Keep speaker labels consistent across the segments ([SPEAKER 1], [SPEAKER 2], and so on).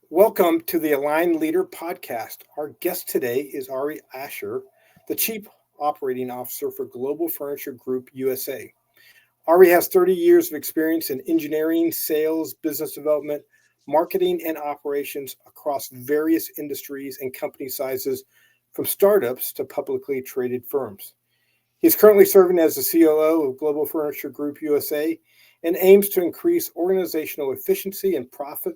[SPEAKER 1] Welcome to the Aligned Leader podcast. Our guest today is Ari Asher, the Chief Operating Officer for Global Furniture Group USA. Ari has 30 years of experience in engineering, sales, business development, marketing, and operations across various industries and company sizes, from startups to publicly traded firms. He is currently serving as the COO of Global Furniture Group USA and aims to increase organizational efficiency and profit,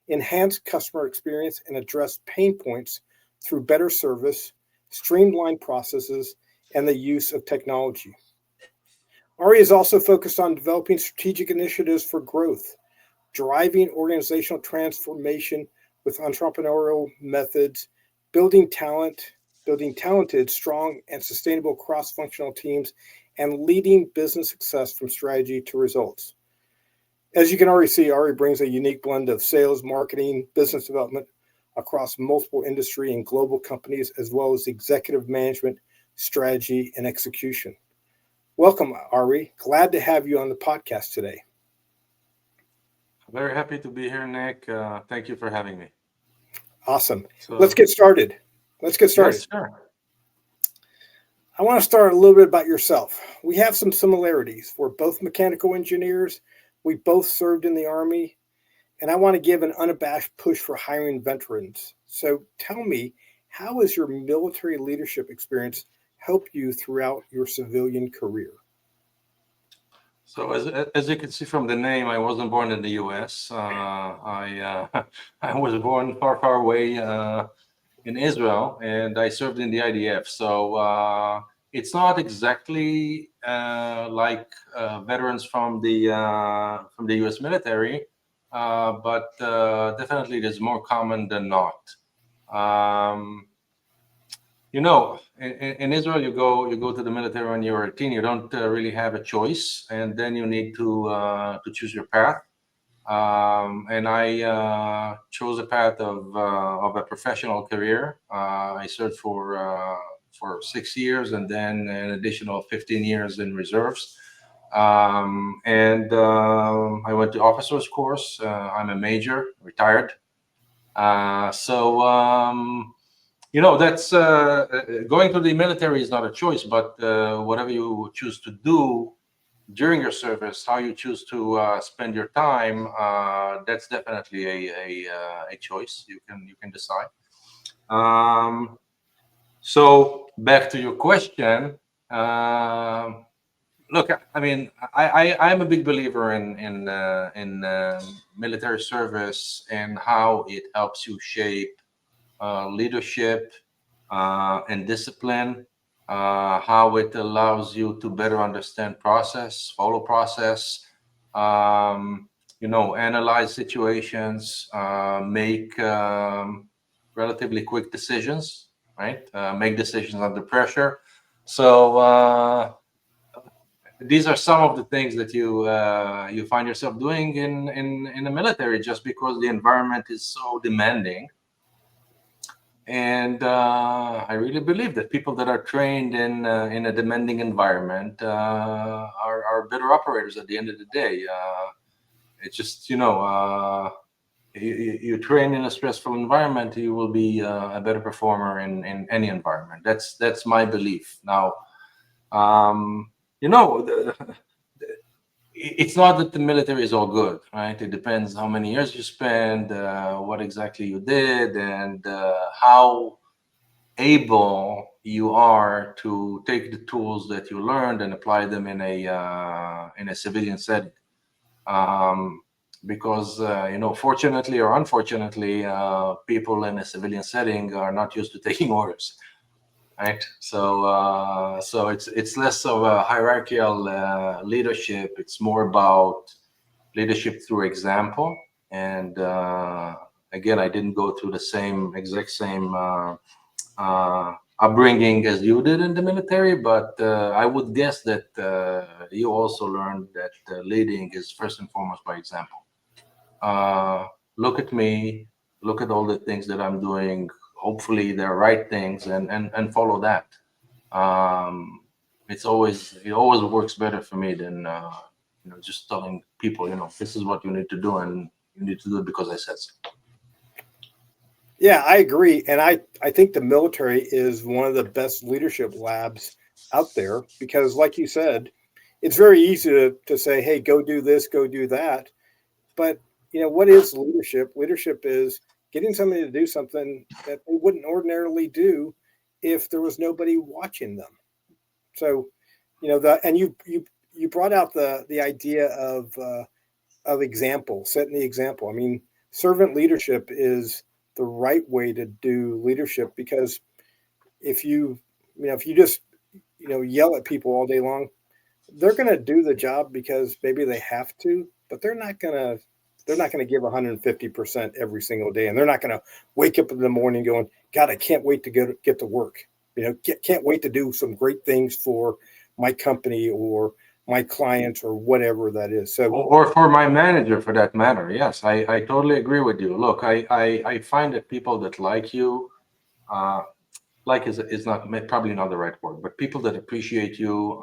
[SPEAKER 1] enhance customer experience, and address pain points through better service, streamlined processes, and the use of technology. Ari is also focused on developing strategic initiatives for growth, driving organizational transformation with entrepreneurial methods, building talent, building talented, strong, and sustainable cross-functional teams, and leading business success from strategy to results. As you can already see, Ari brings a unique blend of sales, marketing, business development across multiple industry and global companies, as well as executive management, strategy, and execution. Welcome, Ari. Glad to have you on the podcast today.
[SPEAKER 2] Very happy to be here, Nick. Thank you for having me.
[SPEAKER 1] Awesome. Let's
[SPEAKER 2] So,
[SPEAKER 1] get started. Let's get started.
[SPEAKER 2] yes, sure.
[SPEAKER 1] I want to start a little bit about yourself. We have some similarities. We're both mechanical engineers. We both served in the Army, and I want to give an unabashed push for hiring veterans. So tell me, how has your military leadership experience helped you throughout your civilian career?
[SPEAKER 2] So, as you can see from the name, I wasn't born in the U.S. I was born far, far away in Israel, and I served in the IDF. So it's not exactly like veterans from the U.S. military, but definitely it is more common than not. Um, in Israel, you go to the military when you're a teen. You don't really have a choice, and then you need to choose your path. And I chose a path of a professional career. I served for 6 years, and then an additional 15 years in reserves. And I went to officers course. I'm a major, retired. So that's going to the military is not a choice, but whatever you choose to do during your service, how you choose to spend your time, that's definitely a choice you can decide. Um, so back to your question. Um Look, I mean, I'm a big believer in military service and how it helps you shape leadership and discipline, how it allows you to better understand process, follow process, analyze situations, make relatively quick decisions, right? Make decisions under pressure. So these are some of the things that you find yourself doing in the military, just because the environment is so demanding. And I really believe that people that are trained in a demanding environment are better operators at the end of the day. It's just you train in a stressful environment, you will be a better performer in any environment. That's my belief. Now, um, you know, the, it's not that the military is all good, right? It depends how many years you spend, what exactly you did, and how able you are to take the tools that you learned and apply them in a civilian setting. Um, because fortunately or unfortunately, people in a civilian setting are not used to taking orders, right? So it's less of a hierarchical leadership. It's more about leadership through example. And again, I didn't go through the exact same upbringing as you did in the military, but I would guess that you also learned that leading is first and foremost by example. Uh, Look at me, look at all the things that I'm doing. Hopefully, they're right things, and follow that. Um, it always works better for me than just telling people, this is what you need to do, and you need to do it because I said so.
[SPEAKER 1] Yeah, I agree. And I think the military is one of the best leadership labs out there because, like you said, it's very easy to say, hey, go do this, go do that. But, what is leadership? Leadership is getting somebody to do something that they wouldn't ordinarily do if there was nobody watching them. So, and you brought out the idea of example, setting the example. I mean, servant leadership is the right way to do leadership because if if you just yell at people all day long, they're going to do the job because maybe they have to, but they're not going to give 150% every single day, and they're not going to wake up in the morning going, God, I can't wait to get to work. Can't wait to do some great things for my company or my clients or whatever that is. So
[SPEAKER 2] Or for my manager for that matter. Yes, I totally agree with you. Look, I find that people that like you, uh, like is not probably not the right word, but people that appreciate you,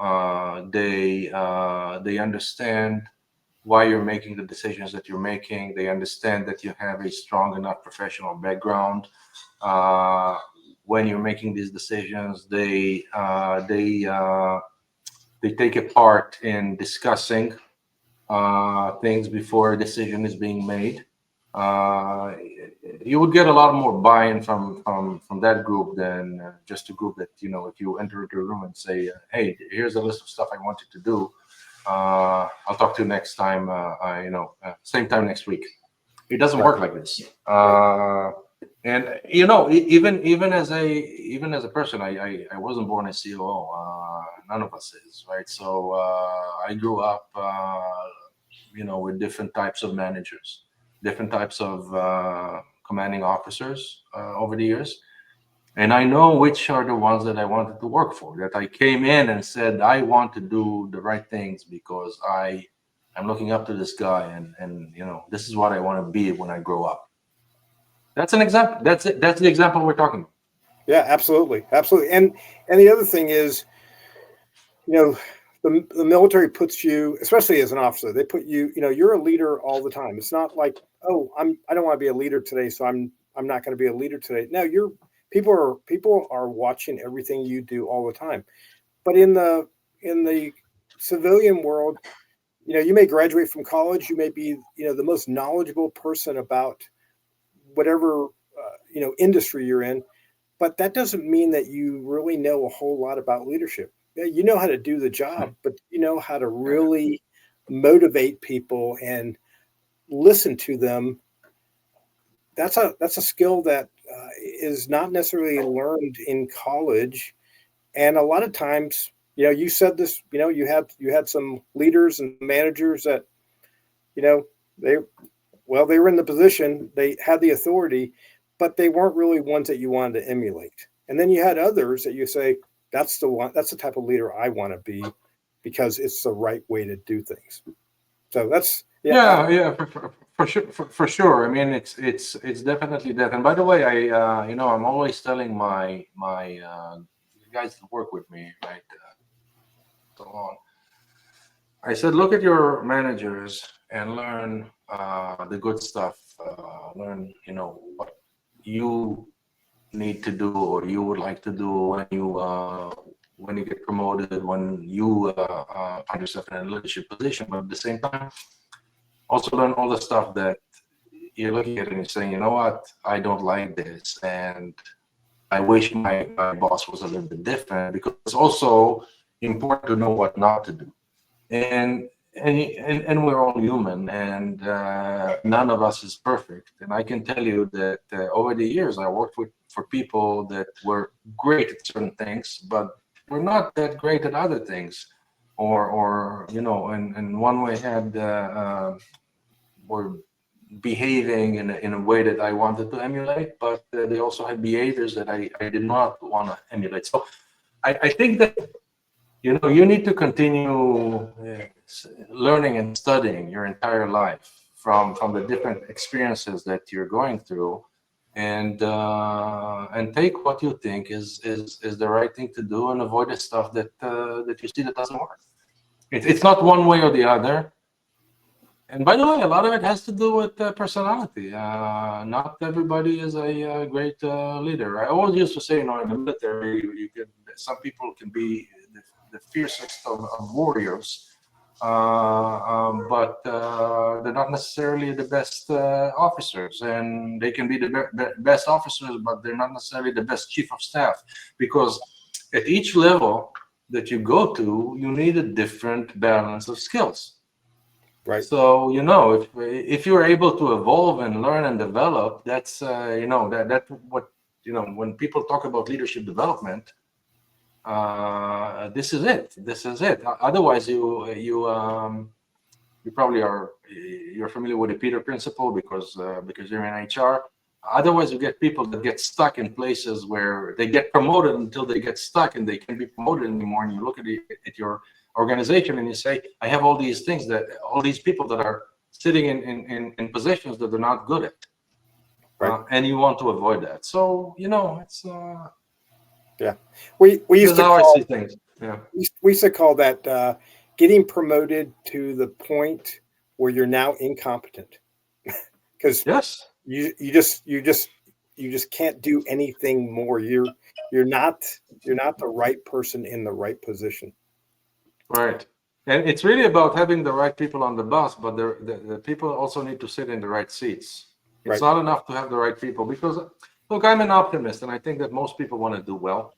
[SPEAKER 2] they understand why you're making the decisions that you're making. They understand that you have a strong enough professional background. Uh, when you're making these decisions, they take a part in discussing things before a decision is being made. Uh, you would get a lot more buy-in from that group than just a group that, if you enter into a room and say, "Hey, here's a list of stuff I want you to do. I'll talk to you next time. Same time next week." It doesn't
[SPEAKER 1] right,
[SPEAKER 2] work like this.
[SPEAKER 1] right,
[SPEAKER 2] And even as a person, I wasn't born a COO. None of us is, right? So I grew up, with different types of managers, different types of commanding officers over the years. And I know which are the ones that I wanted to work for, that I came in and said, I want to do the right things because I'm looking up to this guy and this is what I want to be when I grow up. That's an example. That's it. That's the example we're talking about.
[SPEAKER 1] yeah, absolutely, absolutely. And the other thing is, you know, the military puts you, especially as an officer, they put you, you're a leader all the time. It's not like, oh, I don't want to be a leader today, so I'm not going to be a leader today. No, people are watching everything you do all the time. But in the civilian world, you may graduate from college, you may be, the most knowledgeable person about whatever industry you're in, but that doesn't mean that you really know a whole lot about leadership. Yeah, you know how to do the job, but you know how to
[SPEAKER 2] Yeah.
[SPEAKER 1] really motivate people and listen to them. That's a skill that is not necessarily learned in college, and a lot of times, you said this. You had some leaders and managers that you know they they were in the position, they had the authority, but they weren't really ones that you wanted to emulate. And then you had others that you say, that's the type of leader I want to be because it's the right way to do things. So that's yeah,
[SPEAKER 2] Yeah, yeah, for sure, for sure. I mean, it's definitely that. And by the way, I'm always telling my guys that work with me, right, so on. I said, look at your managers and learn the good stuff. Learn, what you need to do or you would like to do when you get promoted, when you find yourself in a leadership position. But at the same time, also learn all the stuff that you're looking at it and you're saying, you know what, I don't like this, and I wish my boss was a little bit different, because it's also important to know what not to do. And we're all human, and none of us is perfect. And I can tell you that over the years, I worked for people that were great at certain things, but were not that great at other things, or and one way had were behaving in a way that I wanted to emulate, but they also had behaviors that I did not want to emulate. So I think that you need to continue learning and studying your entire life from the different experiences that you're going through, and take what you think is the right thing to do, and avoid the stuff that you see that doesn't work. It's not one way or the other. And by the way, a lot of it has to do with personality. Not everybody is a, great leader. I always used to say, in the military, you can some people can be the fiercest of warriors, but they're not necessarily the best officers, and they can be the best officers, but they're not necessarily the best chief of staff, because at each level that you go to, you need a different balance of skills.
[SPEAKER 1] Right.
[SPEAKER 2] So, if you're able to evolve and learn and develop, that's that what when people talk about leadership development, this is it. This is it. Otherwise, you probably you're familiar with the Peter principle, because you're in HR. Otherwise, you get people that get stuck in places where they get promoted until they get stuck and they can't be promoted anymore. And you look at your organization and you say, I have all these things, that all these people that are sitting in positions that they're not good at.
[SPEAKER 1] Right.
[SPEAKER 2] And you want to avoid that. So, it's
[SPEAKER 1] Yeah. We used
[SPEAKER 2] this is
[SPEAKER 1] to
[SPEAKER 2] how I
[SPEAKER 1] call
[SPEAKER 2] see things. Yeah.
[SPEAKER 1] we used to call that getting promoted to the point where you're now incompetent, because
[SPEAKER 2] Yes.
[SPEAKER 1] you just can't do anything more. You're not the right person in the right position.
[SPEAKER 2] Right. And it's really about having the right people on the bus, but the people also need to sit in the right seats. It's
[SPEAKER 1] Right.
[SPEAKER 2] not enough to have the right people, because, look, I'm an optimist, and I think that most people want to do well,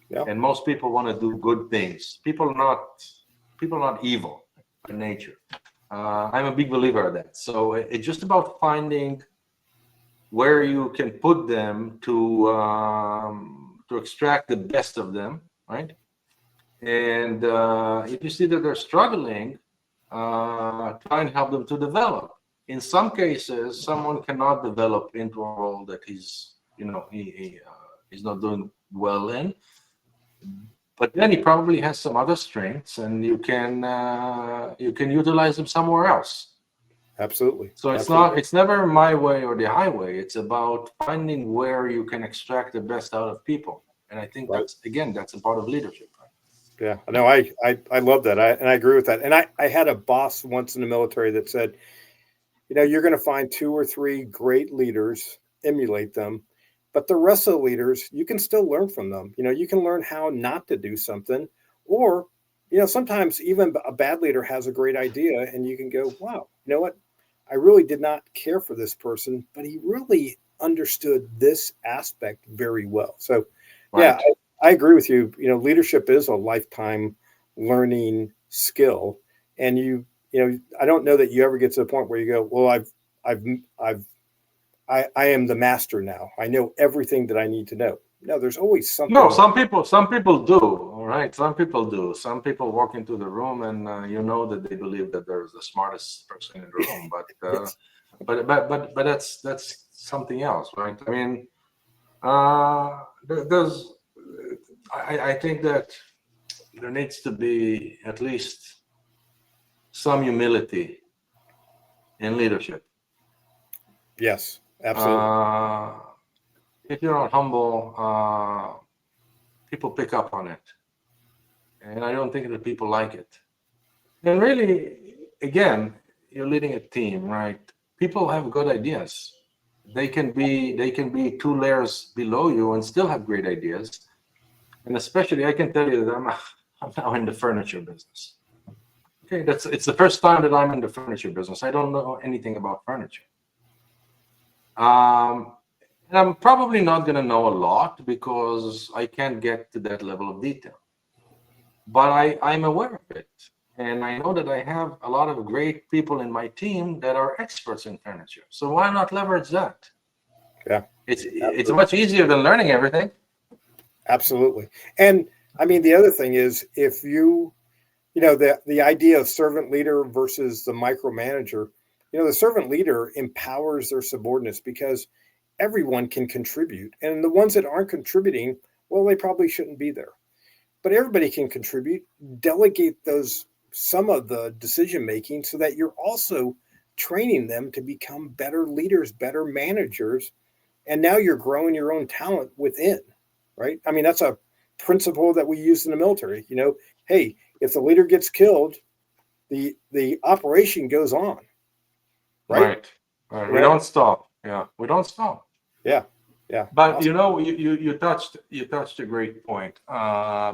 [SPEAKER 1] Yeah.
[SPEAKER 2] and most people want to do good things. People are not evil by nature. I'm a big believer of that. So it's just about finding where you can put them to extract the best of them, right? And if you see that they're struggling, try and help them to develop. In some cases, someone cannot develop into a role that he's not doing well in, but then he probably has some other strengths, and you can utilize them somewhere else.
[SPEAKER 1] Absolutely.
[SPEAKER 2] So
[SPEAKER 1] Absolutely.
[SPEAKER 2] it's never my way or the highway. It's about finding where you can extract the best out of people, and I think
[SPEAKER 1] Right.
[SPEAKER 2] that's a part of leadership.
[SPEAKER 1] Yeah. No, I love that. I agree with that. And I had a boss once in the military that said, you're going to find two or three great leaders, emulate them, but the rest of the leaders, you can still learn from them. You can learn how not to do something, or, sometimes even a bad leader has a great idea and you can go, wow, you know what? I really did not care for this person, but he really understood this aspect very well. So, yeah,
[SPEAKER 2] Right.
[SPEAKER 1] I agree with you. Leadership is a lifetime learning skill, and I don't know that you ever get to the point where you go, well, I've, I've, I am the master now. I know everything that I need to know. No, there's always
[SPEAKER 2] No,
[SPEAKER 1] something.
[SPEAKER 2] some people do. All right, some people do. Some people walk into the room, and that they believe that they're the smartest person in the room. But
[SPEAKER 1] Yes,
[SPEAKER 2] that's something else, right? I mean, there's. I think that there needs to be at least some humility in leadership.
[SPEAKER 1] yes, absolutely.
[SPEAKER 2] Uh, if you're not humble, people pick up on it, and I don't think that people like it. And really, again, you're leading a team, right? People have good ideas. They can be two layers below you and still have great ideas. And especially, I can tell you that I'm now in the furniture business. Okay, it's the first time that I'm in the furniture business. I don't know anything about furniture. Um, and I'm probably not going to know a lot because I can't get to that level of detail. But I'm aware of it. And I know that I have a lot of great people in my team that are experts in furniture. So why not leverage that?
[SPEAKER 1] Yeah,
[SPEAKER 2] It's
[SPEAKER 1] absolutely.
[SPEAKER 2] much easier than learning everything.
[SPEAKER 1] Absolutely. And I mean, the other thing is, if the idea of servant leader versus the micromanager, the servant leader empowers their subordinates because everyone can contribute. And the ones that aren't contributing, well, they probably shouldn't be there. But everybody can contribute, delegate some of the decision making so that you're also training them to become better leaders, better managers. And now you're growing your own talent within, right? I mean, that's a principle that we use in the military. Hey, if the leader gets killed, the operation goes on. right?
[SPEAKER 2] Right.
[SPEAKER 1] You
[SPEAKER 2] We
[SPEAKER 1] know,
[SPEAKER 2] don't stop. Yeah, we don't stop.
[SPEAKER 1] yeah, yeah,
[SPEAKER 2] But
[SPEAKER 1] awesome.
[SPEAKER 2] you touched a great point,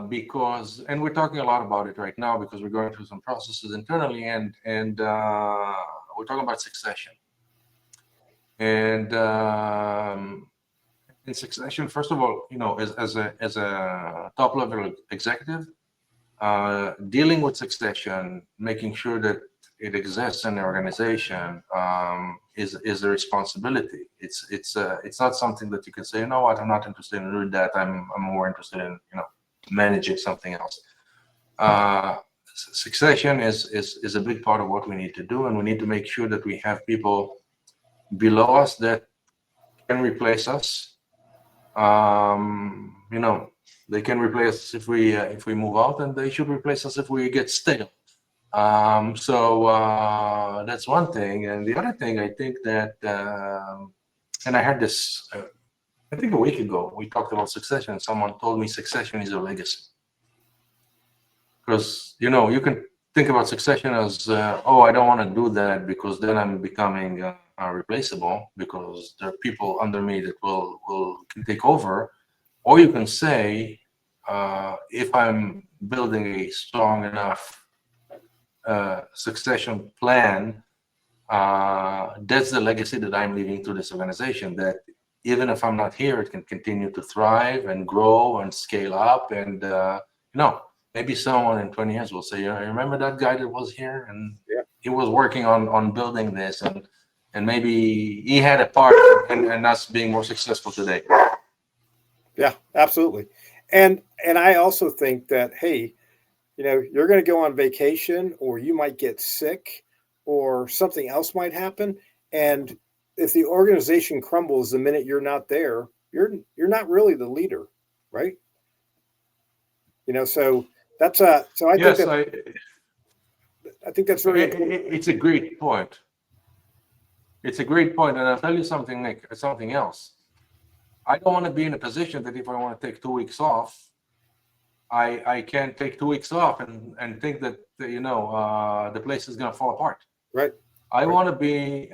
[SPEAKER 2] because, and we're talking a lot about it right now because we're going through some processes internally, and we're talking about succession. And in succession, first of all, as a top level executive, dealing with succession, making sure that it exists in the organization, is a responsibility. It's not something that you can say, you know what, I'm not interested in doing that. I'm more interested in managing something else. Succession is a big part of what we need to do, and we need to make sure that we have people below us that can replace us. They can replace us if we move out, and they should replace us if we get stale. So that's one thing, and the other thing I think that, and I heard this, I think a week ago, we talked about succession, and someone told me succession is a legacy. Because you can think about succession as, oh, I don't want to do that because then I'm becoming replaceable because there are people under me that can take over. Or you can say, if I'm building a strong enough succession plan, that's the legacy that I'm leaving to this organization, that even if I'm not here, it can continue to thrive and grow and scale up. And maybe someone in 20 years will say, you remember that guy that was here and
[SPEAKER 1] Yeah,
[SPEAKER 2] he was working on building this, and maybe he had a part in us being more successful today.
[SPEAKER 1] yeah, absolutely. And I also think that, hey, you're going to go on vacation, or you might get sick, or something else might happen, and if the organization crumbles the minute you're not there, you're not really the leader, right? So that's so I think
[SPEAKER 2] Yes,
[SPEAKER 1] that I think that's very important.
[SPEAKER 2] it's a great point. It's a great point, and I'll tell you something, Nick, something else. I don't want to be in a position that if I want to take 2 weeks off, I can't take 2 weeks off and think that the place is going to fall apart.
[SPEAKER 1] Right.
[SPEAKER 2] I
[SPEAKER 1] Right.
[SPEAKER 2] want to be.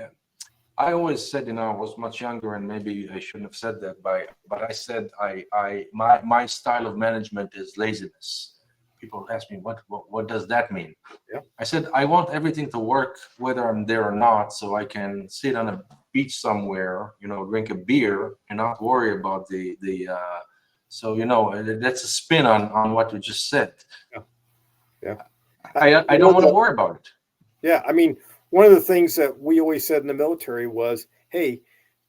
[SPEAKER 2] I always said, I was much younger, and maybe I shouldn't have said that, but I said my style of management is laziness. People ask me what does that mean?
[SPEAKER 1] Yeah.
[SPEAKER 2] I said I want everything to work whether I'm there or not, so I can sit on a beach somewhere, drink a beer and not worry about the. So that's a spin on what you just said.
[SPEAKER 1] Yeah. Yeah.
[SPEAKER 2] I don't want to worry about it.
[SPEAKER 1] Yeah. I mean, one of the things that we always said in the military was, hey,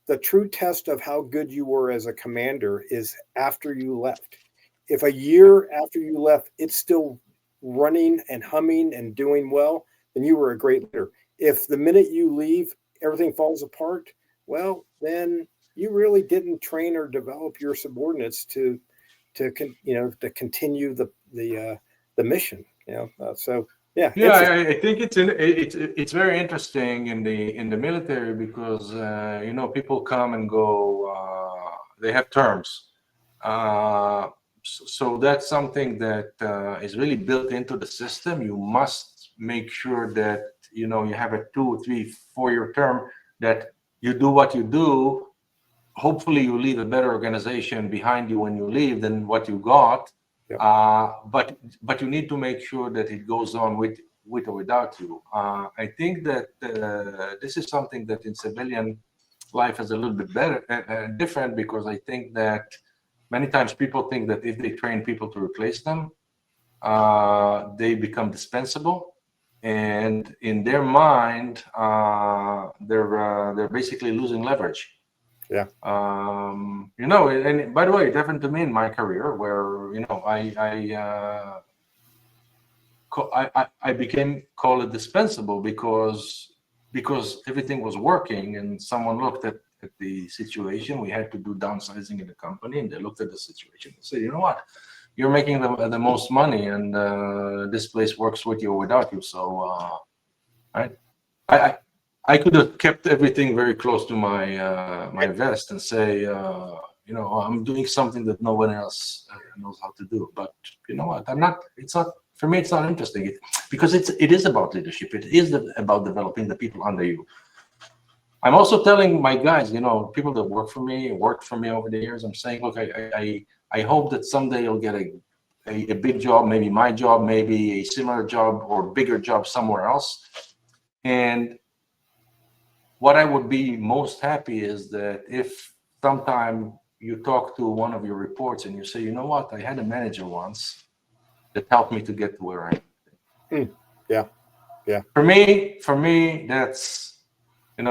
[SPEAKER 1] the true test of how good you were as a commander is after you left. If a year after you left, it's still running and humming and doing well, then you were a great leader. If the minute you leave, everything falls apart, well, then you really didn't train or develop your subordinates to continue the mission. So yeah,
[SPEAKER 2] Yeah,
[SPEAKER 1] interesting.
[SPEAKER 2] I think it's very interesting in the military because people come and go. They have terms, so that's something that is really built into the system. You must make sure that you have a 2, 3, 4 year term, that you do what you do. Hopefully, you leave a better organization behind you when you leave than what you got.
[SPEAKER 1] Yeah.
[SPEAKER 2] But you need to make sure that it goes on with or without you. I think that this is something that in civilian life is a little bit better, different, because I think that many times people think that if they train people to replace them, they become dispensable, and in their mind, they're basically losing leverage.
[SPEAKER 1] Yeah.
[SPEAKER 2] And by the way, it happened to me in my career where I became called dispensable because everything was working, and someone looked at the situation. We had to do downsizing in the company, and they looked at the situation and said, you know what, you're making the most money, and this place works with you or without you. So right, I could have kept everything very close to my vest and say, I'm doing something that no one else knows how to do. But you know what? I'm not. It's not for me. It's not interesting because it is about leadership. It is about developing the people under you. I'm also telling my guys, people that worked for me over the years, I'm saying, look, I hope that someday you'll get a big job, maybe my job, maybe a similar job or bigger job somewhere else. And what I would be most happy is that if sometime you talk to one of your reports and you say, you know what, I had a manager once that helped me to get to where I am.
[SPEAKER 1] Yeah. Yeah.
[SPEAKER 2] For me, that's an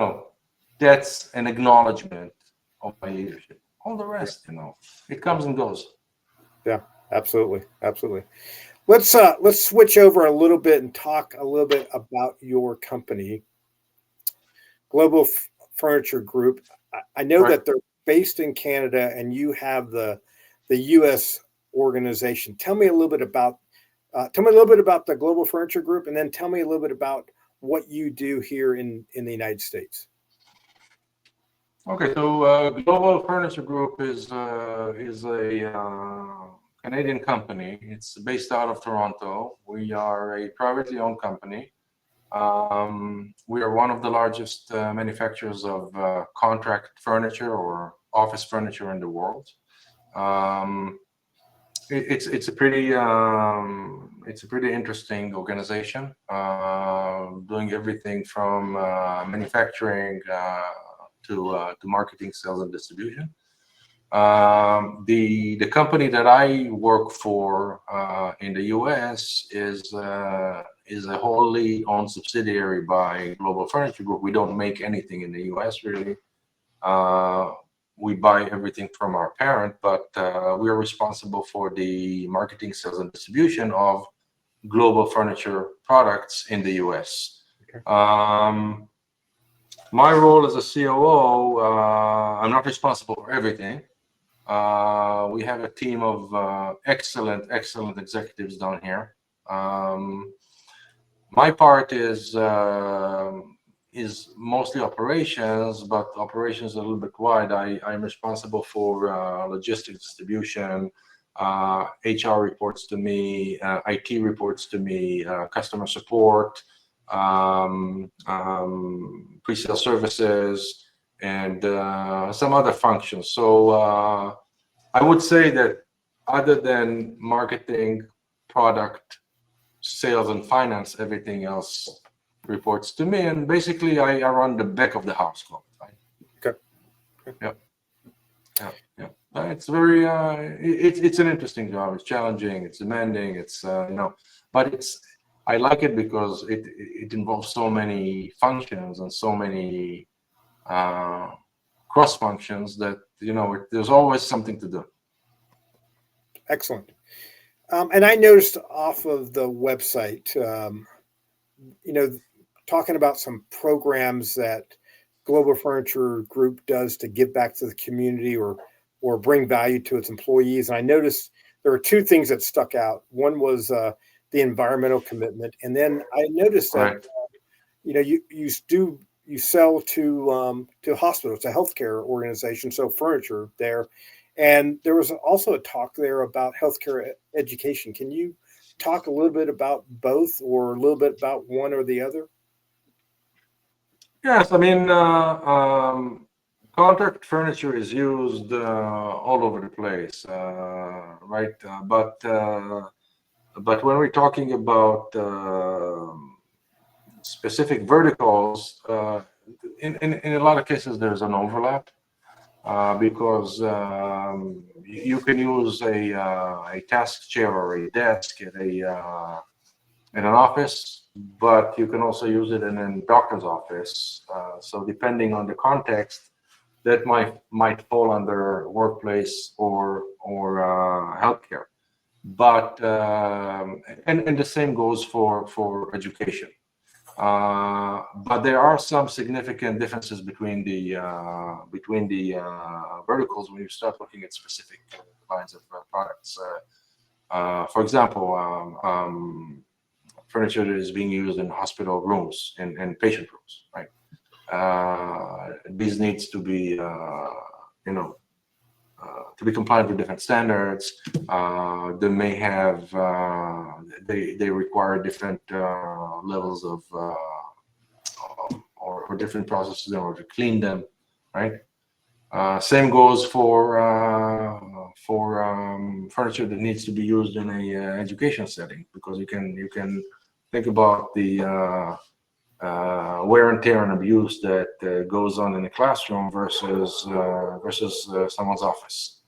[SPEAKER 2] acknowledgement of my leadership. All the rest, it comes and goes.
[SPEAKER 1] Yeah. Absolutely. Absolutely. Let's switch over a little bit and talk a little bit about your company, Global Furniture Group. I know
[SPEAKER 2] Right.
[SPEAKER 1] that they're based in Canada and you have the U.S. organization. Tell me a little bit about the Global Furniture Group, and then tell me a little bit about what you do here in the United States.
[SPEAKER 2] Okay, so Global Furniture Group is a Canadian company. It's based out of Toronto. We are a privately owned company. We are one of the largest manufacturers of contract furniture or office furniture in the world. It's a pretty interesting organization, doing everything from manufacturing to marketing, sales, and distribution. The company that I work for in the U.S. is a wholly owned subsidiary by Global Furniture Group. We don't make anything in the U.S. really. We buy everything from our parent, but we are responsible for the marketing, sales, and distribution of Global Furniture products in the U.S.
[SPEAKER 1] Okay.
[SPEAKER 2] My role as a COO, I'm not responsible for everything. We have a team of excellent executives down here. My part is mostly operations, but operations a little bit wide. I'm responsible for logistics, distribution, HR reports to me, IT reports to me, customer support, pre-sale services, and some other functions. So I would say that other than marketing, product, sales, and finance, everything else reports to me, and basically I run the back of the house. Right?
[SPEAKER 1] Okay.
[SPEAKER 2] Yeah. It's very it's an interesting job. It's challenging. It's demanding. It's but I like it because it involves so many functions and so many cross functions that there's always something to do.
[SPEAKER 1] Excellent. And I noticed off of the website, talking about some programs that Global Furniture Group does to give back to the community or bring value to its employees. And I noticed there were two things that stuck out. One was the environmental commitment, and then I noticed that you sell to hospitals, to healthcare organizations, so furniture there. And there was also a talk there about healthcare education. Can you talk a little bit about both, or a little bit about one or the other?
[SPEAKER 2] Yes, I mean, contract furniture is used all over the place, right? But when we're talking about specific verticals, in a lot of cases there's an overlap. Because you can use a task chair or a desk in an office, but you can also use it in a doctor's office. So depending on the context, that might fall under workplace or healthcare. But and the same goes for education. But there are some significant differences between the verticals when you start looking at specific lines of products. For example, furniture that is being used in hospital rooms and patient rooms, right? These needs to be compliant with different standards. They may have they require different levels of or for different processes in order to clean them, right? Same goes for furniture that needs to be used in a education setting, because you can think about the wear and tear and abuse that goes on in the classroom versus someone's office.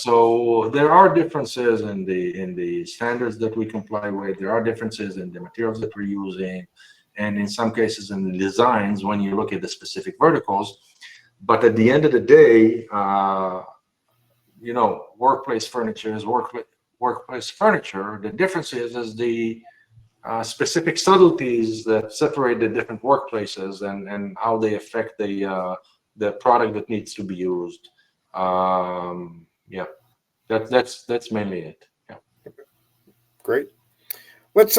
[SPEAKER 2] So there are differences in the standards that we comply with. There are differences in the materials that we're using, and in some cases in the designs when you look at the specific verticals. But at the end of the day, workplace furniture is workplace furniture. The difference is the specific subtleties that separate the different workplaces and how they affect the product that needs to be used. Yeah, that's mainly it. Yeah.
[SPEAKER 1] Great. Let's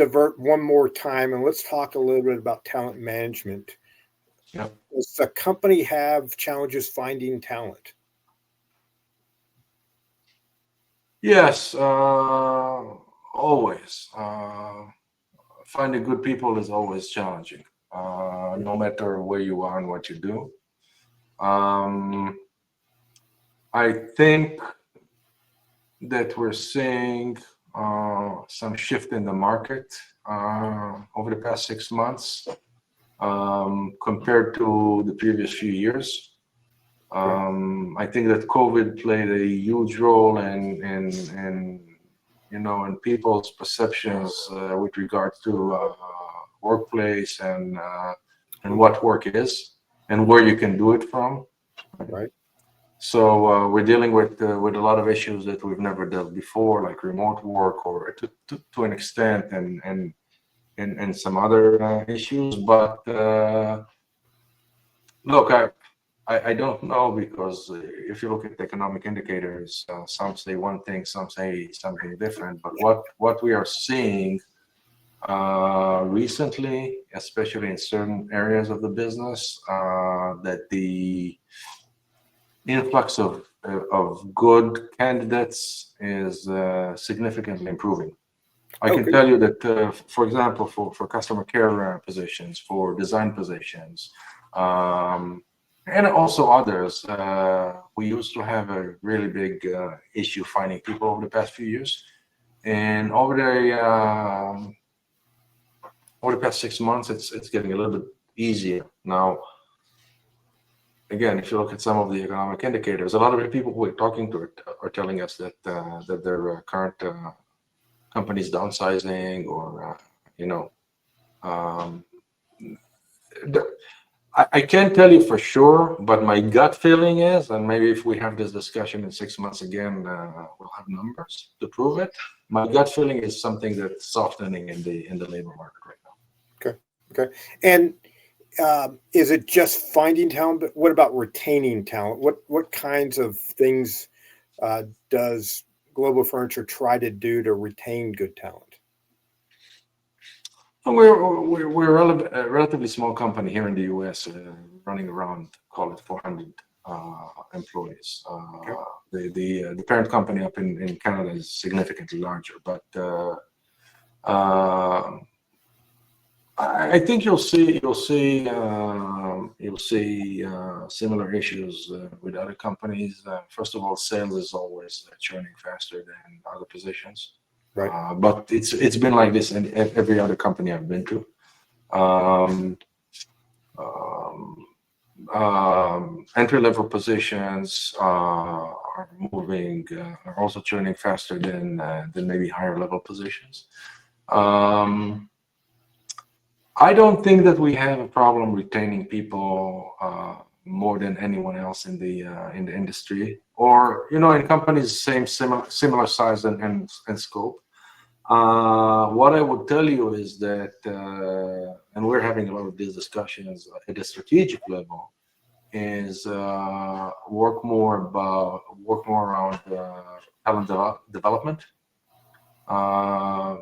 [SPEAKER 1] divert one more time and let's talk a little bit about talent management.
[SPEAKER 2] Yeah.
[SPEAKER 1] Does the company have challenges finding talent?
[SPEAKER 2] Yes, always. Finding good people is always challenging, no matter where you are and what you do. I think that we're seeing some shift in the market over the past 6 months compared to the previous few years. I think that COVID played a huge role in people's perceptions with regards to workplace and what work is and where you can do it from.
[SPEAKER 1] Right.
[SPEAKER 2] So we're dealing with a lot of issues that we've never dealt before, like remote work, or to an extent, and some other issues. But look, I don't know, because if you look at the economic indicators, some say one thing, some say something different. But what we are seeing recently, especially in certain areas of the business, that the influx of good candidates is significantly improving. I can tell you that, for example, for customer care positions, for design positions, and also others, we used to have a really big issue finding people over the past few years, and over the past 6 months, it's getting a little bit easier now. Again, if you look at some of the economic indicators, a lot of the people who we're talking to are telling us that their current companies downsizing, or um, I can't tell you for sure, but my gut feeling is, and maybe if we have this discussion in 6 months again, we'll have numbers to prove it. My gut feeling is something that's softening in the labor market right now.
[SPEAKER 1] Okay. And is it just finding talent? But what about retaining talent? What kinds of things does Global Furniture try to do to retain good talent?
[SPEAKER 2] We're a relatively small company here in the U.S., running around, call it 400 employees. The parent company up in Canada is significantly larger, but I think you'll see similar issues with other companies. First of all, sales is always churning faster than other positions.
[SPEAKER 1] Right.
[SPEAKER 2] But it's been like this in every other company I've been to. Entry-level positions are also churning faster than maybe higher-level positions. I don't think that we have a problem retaining people more than anyone else in the industry, or in companies similar size and scope. What I would tell you is that, and we're having a lot of these discussions at the strategic level, is work more around talent development,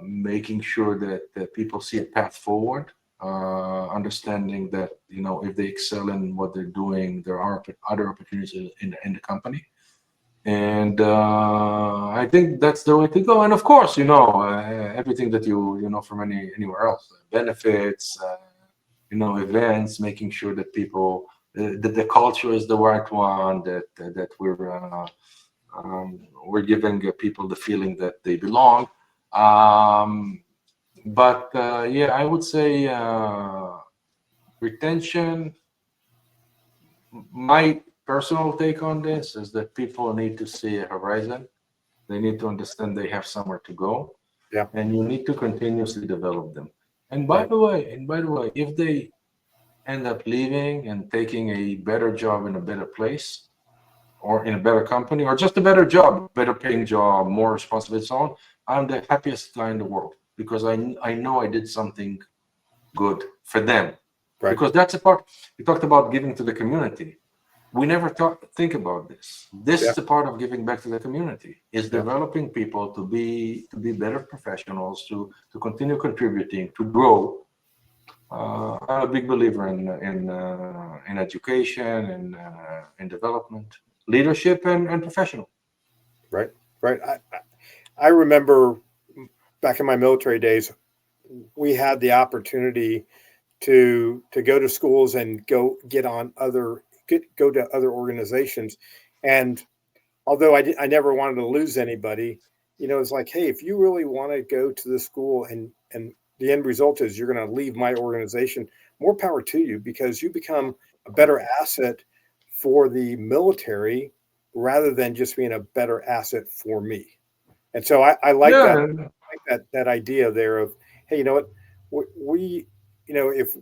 [SPEAKER 2] making sure that people see a path forward, understanding that if they excel in what they're doing, there are other opportunities in the company. And I think that's the way to go. And of course, everything that you know from anywhere else, benefits, events, making sure that people that the culture is the right one, that we're giving people the feeling that they belong. But yeah, I would say retention. My personal take on this is that people need to see a horizon. They need to understand they have somewhere to go,
[SPEAKER 1] Yeah.
[SPEAKER 2] and you need to continuously develop them.
[SPEAKER 1] Right.
[SPEAKER 2] And by the way, if they end up leaving and taking a better job in a better place, or in a better company, or just a better job, better paying job, more responsibility, so on, I'm the happiest guy in the world because I know I did something good for them.
[SPEAKER 1] Right.
[SPEAKER 2] Because that's a part. You talked about giving to the community. We never think about this. This
[SPEAKER 1] Yeah.
[SPEAKER 2] is the part of giving back to the community, is
[SPEAKER 1] Yeah.
[SPEAKER 2] developing people to be better professionals, to continue contributing, to grow. I'm a big believer in education and in development, leadership, and professional.
[SPEAKER 1] Right. Right. I remember back in my military days, we had the opportunity to go to schools and go to other organizations. And although I never wanted to lose anybody, it's like, hey, if you really want to go to the school and the end result is you're going to leave my organization, more power to you, because you become a better asset for the military rather than just being a better asset for me. And so I like that,
[SPEAKER 2] Yeah,
[SPEAKER 1] that idea there of, hey, you know what, we if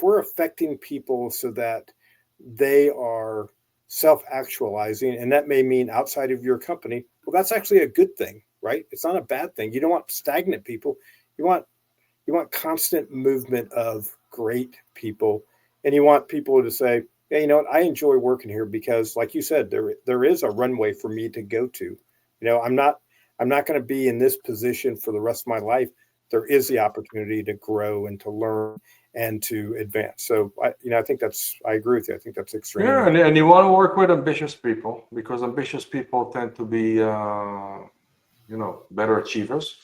[SPEAKER 1] we're affecting people so that they are self-actualizing, and that may mean outside of your company, well, that's actually a good thing, right? It's not a bad thing. You don't want stagnant people. You want constant movement of great people, and you want people to say, yeah, you know what, I enjoy working here because, like you said, there is a runway for me to go to. I'm not going to be in this position for the rest of my life. There is the opportunity to grow and to learn and to advance. So I agree with you. I think that's
[SPEAKER 2] yeah,
[SPEAKER 1] extremely
[SPEAKER 2] and you want to work with ambitious people because ambitious people tend to be, better achievers.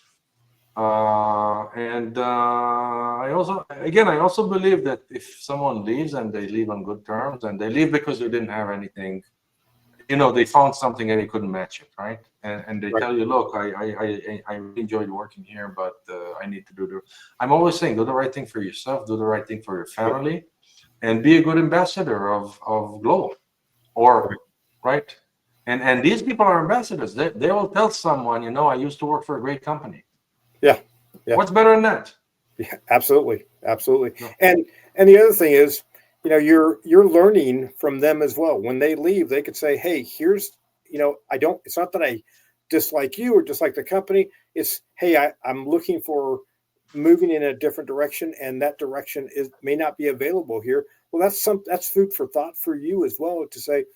[SPEAKER 2] And I also believe that if someone leaves and they leave on good terms, and they leave because they didn't have anything, they found something and they couldn't match it, right? And they
[SPEAKER 1] right.
[SPEAKER 2] tell you, look, I really enjoyed working here, but I need to do the. I'm always saying, do the right thing for yourself, do the right thing for your
[SPEAKER 1] Yep.
[SPEAKER 2] family, and be a good ambassador of Global, or
[SPEAKER 1] Right.
[SPEAKER 2] right. And these people are ambassadors. They will tell someone, I used to work for a great company.
[SPEAKER 1] Yeah. Yeah.
[SPEAKER 2] What's better than that?
[SPEAKER 1] Yeah, absolutely, absolutely.
[SPEAKER 2] No.
[SPEAKER 1] And the other thing is, you're learning from them as well. When they leave, they could say, "Hey, here's, I don't. It's not that I dislike you or dislike the company. It's, hey, I'm looking for moving in a different direction, and that direction may not be available here. Well, that's food for thought for you as well to say,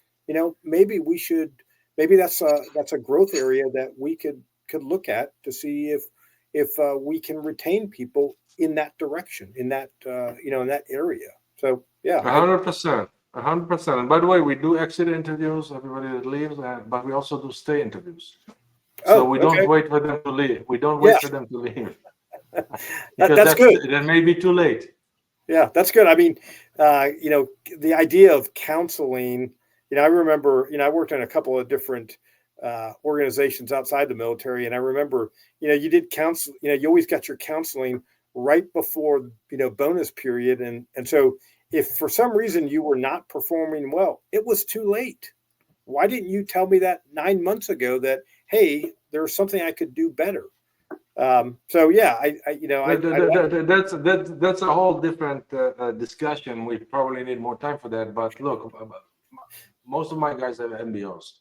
[SPEAKER 1] maybe we should, maybe that's a growth area that we could look at to see if we can retain people in that direction, in that area. So yeah,
[SPEAKER 2] A 100%, 100%. And by the way, we do exit interviews, everybody that leaves, but we also do stay interviews. So
[SPEAKER 1] oh,
[SPEAKER 2] we don't
[SPEAKER 1] okay,
[SPEAKER 2] wait for them to leave. We don't wait
[SPEAKER 1] yeah,
[SPEAKER 2] for them to leave
[SPEAKER 1] that,
[SPEAKER 2] because
[SPEAKER 1] that's good.
[SPEAKER 2] that may be too late.
[SPEAKER 1] Yeah, that's good. I mean, the idea of counseling. I remember, I worked in a couple of different organizations outside the military, and I remember, you did counsel. You always got your counseling right before bonus period, and so if for some reason you were not performing well, it was too late. Why didn't you tell me that 9 months ago that, hey, there's something I could do better? So yeah, I like.
[SPEAKER 2] That's a whole different discussion. We probably need more time for that. But look, most of my guys have MBOs,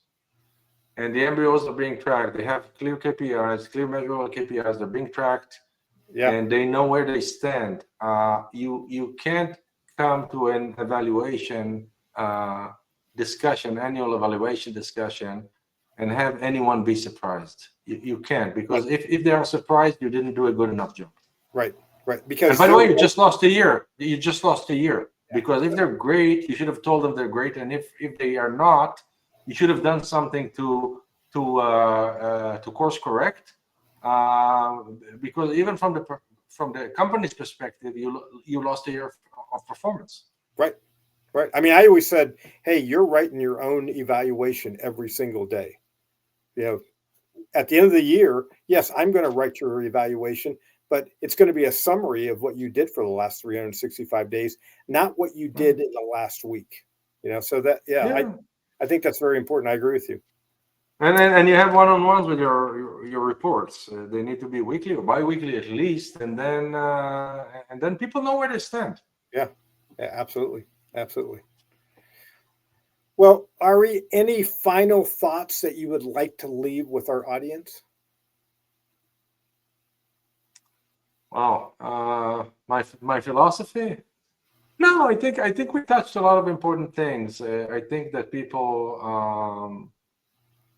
[SPEAKER 2] and the MBOs are being tracked. They have clear KPIs, clear measurable KPIs. They're being tracked,
[SPEAKER 1] Yeah,
[SPEAKER 2] and they know where they stand. You can't come to an evaluation discussion, annual evaluation discussion, and have anyone be surprised. You can't,
[SPEAKER 1] right,
[SPEAKER 2] because if they are surprised, you didn't do a good enough job.
[SPEAKER 1] right, right.
[SPEAKER 2] And
[SPEAKER 1] Because
[SPEAKER 2] by the
[SPEAKER 1] they're
[SPEAKER 2] way, you just lost a year. You just lost a year, because if they're great, you should have told them they're great, and if they are not, you should have done something to course correct. Because even from the company's perspective, you lost a year of performance.
[SPEAKER 1] Right. Right. I mean, I always said, hey, you're writing your own evaluation every single day. You know, at the end of the year, yes, I'm going to write your evaluation, but it's going to be a summary of what you did for the last 365 days, not what you did in the last week. So that,
[SPEAKER 2] Yeah.
[SPEAKER 1] I think that's very important. I agree with you.
[SPEAKER 2] And you have one-on-ones with your reports. They need to be weekly or bi-weekly at least, and then people know where they stand.
[SPEAKER 1] Yeah, absolutely. Absolutely. Well, Ari, any final thoughts that you would like to leave with our audience?
[SPEAKER 2] Wow, my philosophy? No, I think we touched a lot of important things. I think that people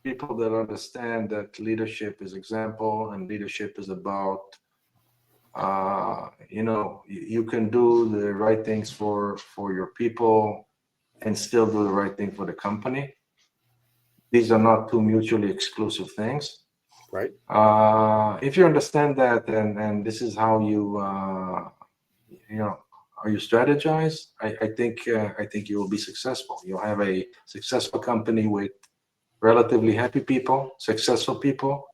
[SPEAKER 2] that understand that leadership is example and leadership is about you can do the right things for your people and still do the right thing for the company. These are not two mutually exclusive things.
[SPEAKER 1] Right.
[SPEAKER 2] If you understand that, and this is how how you strategize, I think you will be successful. You'll have a successful company with relatively happy people, successful people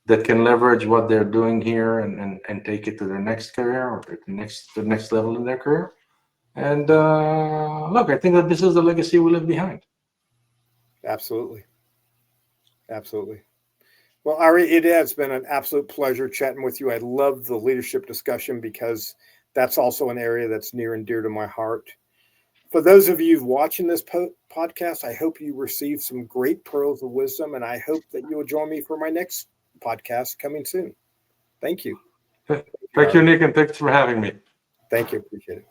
[SPEAKER 2] that can leverage what they're doing here and take it to their next career or the next level in their career. And look, I think that this is the legacy we leave behind.
[SPEAKER 1] Absolutely. Absolutely. Well, Ari, it has been an absolute pleasure chatting with you. I love the leadership discussion because that's also an area that's near and dear to my heart. For those of you watching this podcast, I hope you receive some great pearls of wisdom, and I hope that you will join me for my next podcast coming soon. Thank you.
[SPEAKER 2] Thank you, Nick, and thanks for having me.
[SPEAKER 1] Thank you. Appreciate it.